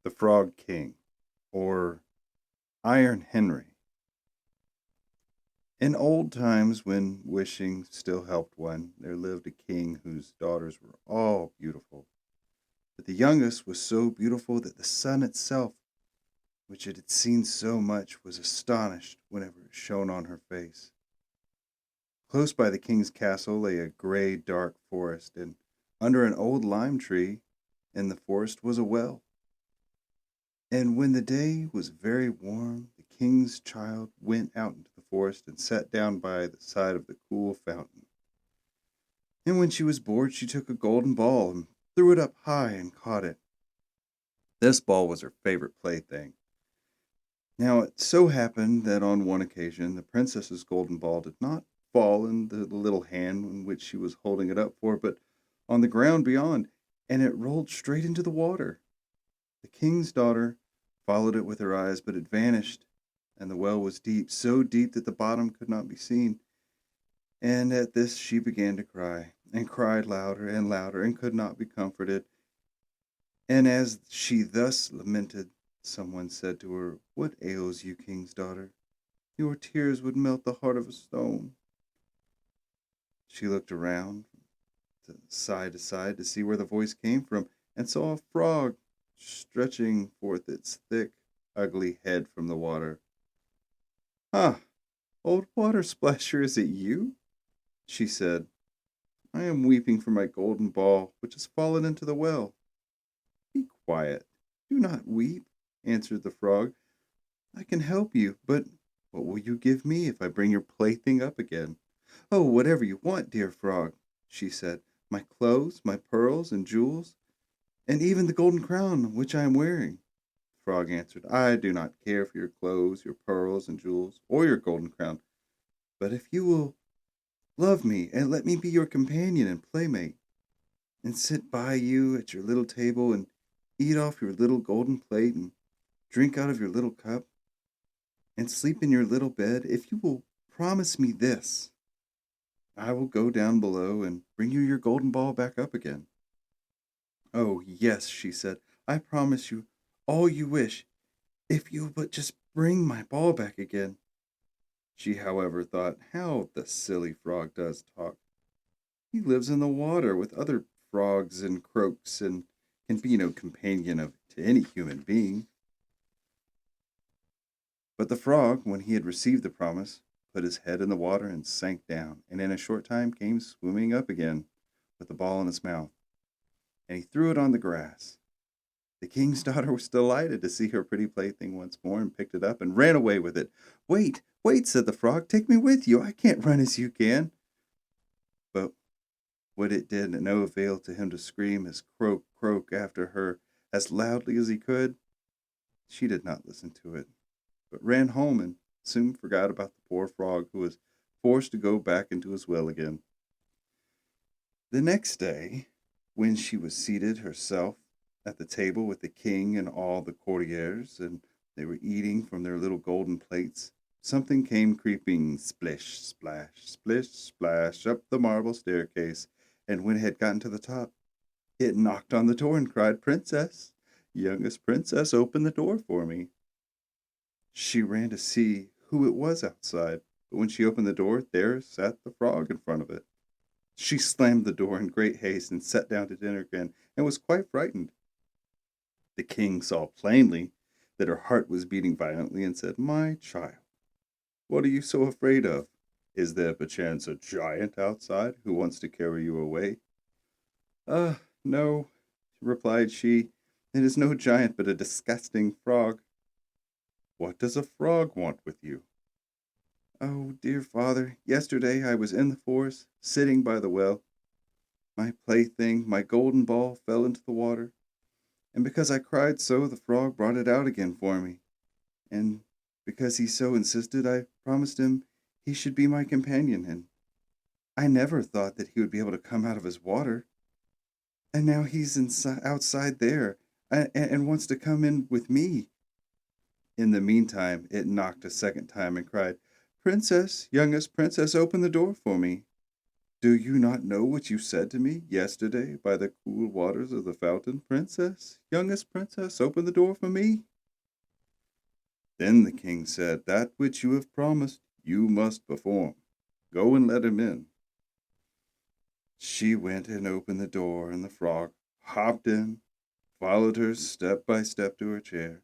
The Frog King, or Iron Henry. In old times, when wishing still helped one, there lived a king whose daughters were all beautiful. But the youngest was so beautiful that the sun itself, which it had seen so much, was astonished whenever it shone on her face. Close by the king's castle lay a gray, dark forest, and under an old lime tree in the forest was a well. And when the day was very warm, the king's child went out into the forest and sat down by the side of the cool fountain. And when she was bored, she took a golden ball and threw it up high and caught it. This ball was her favorite plaything. Now it so happened that on one occasion the princess's golden ball did not fall in the little hand in which she was holding it up for, but on the ground beyond, and it rolled straight into the water. The king's daughter followed it with her eyes, but it vanished, and the well was deep, so deep that the bottom could not be seen. And at this she began to cry, and cried louder and louder, and could not be comforted. And as she thus lamented, someone said to her, "What ails you, king's daughter? Your tears would melt the heart of a stone." She looked around to side to see where the voice came from, and saw a frog stretching forth its thick, ugly head from the water. "Ah, old water splasher, is it you?" she said. "I am weeping for my golden ball, which has fallen into the well." "Be quiet. Do not weep," answered the frog. "I can help you, but what will you give me if I bring your plaything up again?" "Oh, whatever you want, dear frog," she said. "My clothes, my pearls and jewels, and even the golden crown which I am wearing." The frog answered, "I do not care for your clothes, your pearls and jewels, or your golden crown, but if you will love me and let me be your companion and playmate, and sit by you at your little table and eat off your little golden plate and drink out of your little cup and sleep in your little bed, if you will promise me this, I will go down below and bring you your golden ball back up again." "Oh, yes," she said, "I promise you all you wish, if you will but just bring my ball back again." She, however, thought, "How the silly frog does talk. He lives in the water with other frogs and croaks and can be no companion to any human being." But the frog, when he had received the promise, put his head in the water and sank down, and in a short time came swimming up again with the ball in his mouth, and he threw it on the grass. The king's daughter was delighted to see her pretty plaything once more, and picked it up and ran away with it. "Wait, wait," said the frog, "take me with you. I can't run as you can." But what it did no avail to him to scream his croak, croak after her as loudly as he could. She did not listen to it, but ran home and soon forgot about the poor frog, who was forced to go back into his well again. The next day, when she was seated herself at the table with the king and all the courtiers, and they were eating from their little golden plates, something came creeping splish, splash, splish, splash up the marble staircase, and when it had gotten to the top, it knocked on the door and cried, "Princess, youngest princess, open the door for me." She ran to see who it was outside, but when she opened the door, there sat the frog in front of it. She slammed the door in great haste and sat down to dinner again, and was quite frightened. The king saw plainly that her heart was beating violently, and said, "My child, what are you so afraid of? Is there perchance a giant outside who wants to carry you away?" No," replied she. "It is no giant, but a disgusting frog." "What does a frog want with you?" "Oh, dear father, yesterday I was in the forest, sitting by the well. My plaything, my golden ball, fell into the water, and because I cried so, the frog brought it out again for me. And because he so insisted, I promised him he should be my companion, and I never thought that he would be able to come out of his water. And now he's outside there, and wants to come in with me." In the meantime, it knocked a second time and cried, "Princess, youngest princess, open the door for me." Do you not know what you said to me yesterday by the cool waters of the fountain? Princess, youngest princess, open the door for me. Then the king said, That which you have promised, you must perform. Go and let him in. She went and opened the door, and the frog hopped in, followed her step by step to her chair.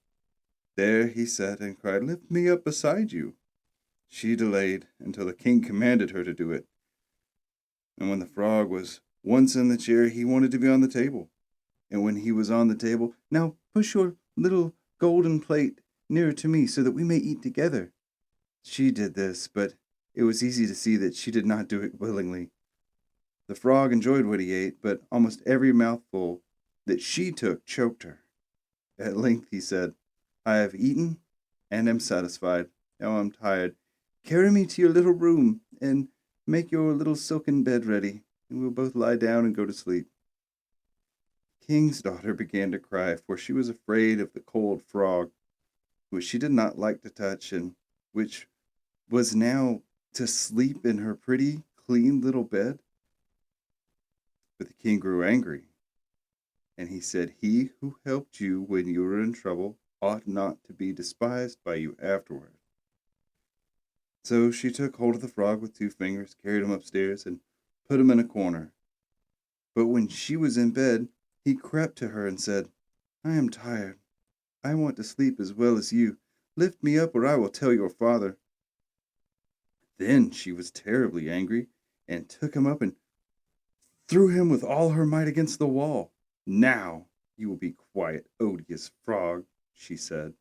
There he sat and cried, Lift me up beside you. She delayed until the king commanded her to do it. And when the frog was once in the chair, he wanted to be on the table. And when he was on the table, Now push your little golden plate nearer to me so that we may eat together. She did this, but it was easy to see that she did not do it willingly. The frog enjoyed what he ate, but almost every mouthful that she took choked her. At length he said, I have eaten and am satisfied. Now I'm tired. Carry me to your little room and make your little silken bed ready, and we'll both lie down and go to sleep. The king's daughter began to cry, for she was afraid of the cold frog, which she did not like to touch, and which was now to sleep in her pretty, clean little bed. But the king grew angry, and he said, He who helped you when you were in trouble ought not to be despised by you afterward. So she took hold of the frog with 2 fingers, carried him upstairs, and put him in a corner. But when she was in bed, he crept to her and said, I am tired. I want to sleep as well as you. Lift me up, or I will tell your father. Then she was terribly angry, and took him up and threw him with all her might against the wall. Now you will be quiet, odious frog, she said.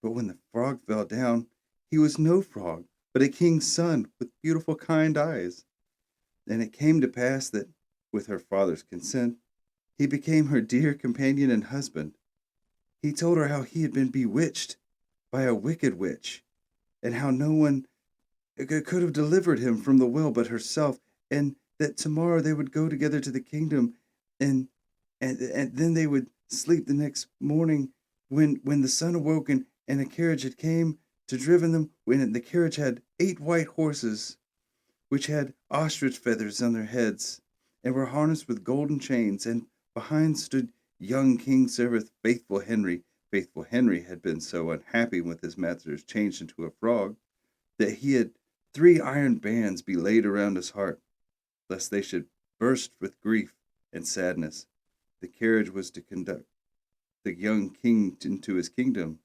But when the frog fell down, he was no frog, but a king's son with beautiful, kind eyes. And it came to pass that, with her father's consent, he became her dear companion and husband. He told her how he had been bewitched by a wicked witch, and how no one could have delivered him from the well but herself, and that tomorrow they would go together to the kingdom, and then they would sleep the next morning when the sun awoke and a carriage had came to driven them, when the carriage had 8 white horses, which had ostrich feathers on their heads, and were harnessed with golden chains, and behind stood young King Serveth, Faithful Henry. Faithful Henry had been so unhappy with his master's changed into a frog, that he had 3 iron bands be laid around his heart, lest they should burst with grief and sadness. The carriage was to conduct the young king into his kingdom.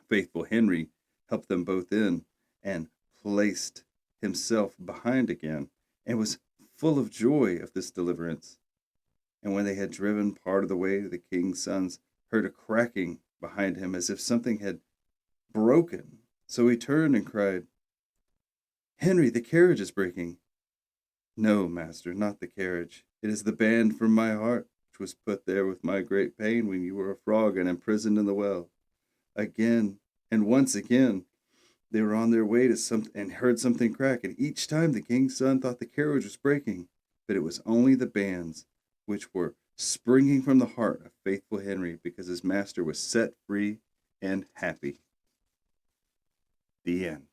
Faithful Henry helped them both in, and placed himself behind again, and was full of joy of this deliverance. And when they had driven part of the way, the king's sons heard a cracking behind him as if something had broken. So he turned and cried, Henry, the carriage is breaking. No, master, not the carriage. It is the band from my heart, which was put there with my great pain when you were a frog and imprisoned in the well. Again, and once again, they were on their way to something and heard something crack, and each time the king's son thought the carriage was breaking, but it was only the bands, which were springing from the heart of Faithful Henry, because his master was set free and happy. The end.